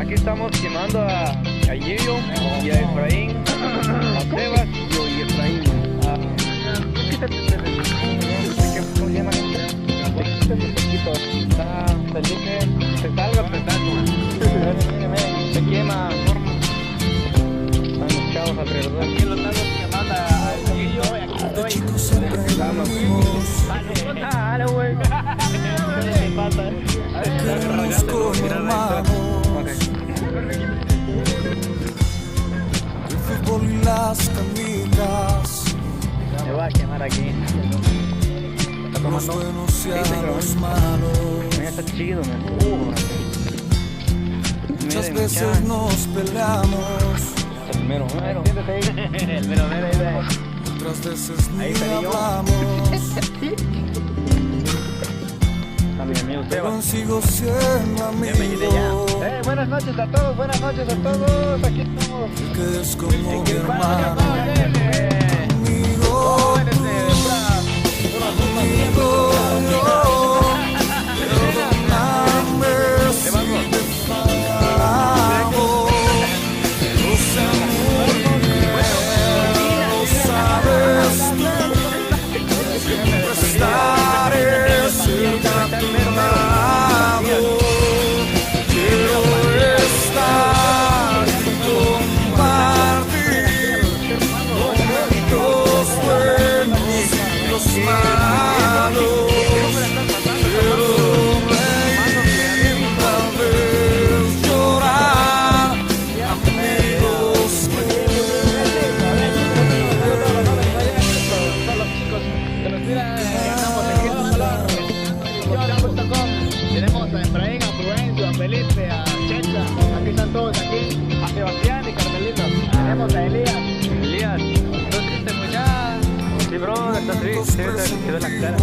aquí estamos quemando a Gillo y a Efraín, a Sebas y Efraín. ¿Cómo se llama? Está Felipe, se salga apretando. Se quema, están los chavos alrededor. Aquí los estamos quemando a Gillo y aquí estoy. Vamos. Dale, güey. Queremos como hermanos. El fútbol y las canicas. Me voy a quemar aquí. Los buenos y a los malos. Está chido, Muchas veces nos peleamos. El mero mero. El mero mero. Otras veces ni hablamos. Pero sigo siendo amigo. Buenas noches a todos, buenas noches a todos. Aquí estamos. Que es como mi hermano. Tenemos a Efraín, a Prudencio, a Felipe, a Checha, aquí están todos aquí, a Sebastián y Carmelito. Tenemos a Elías. Elías, ¿estás triste muchacho? Sí, bro, está triste, se quedó la cara.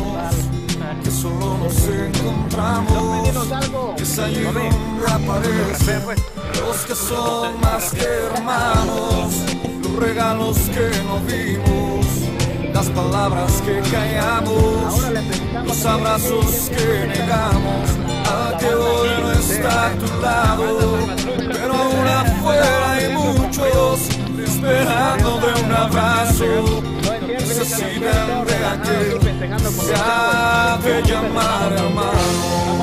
Que solo nos encontramos, que se ayudan reaparecen, los que son más que hermanos, los regalos que no vimos, las palabras que callamos, los abrazos que negamos, a que hoy no está a tu lado, pero aún afuera hay muchos esperando de un abrazo. Necesitan de aquel que se hace llamar hermano.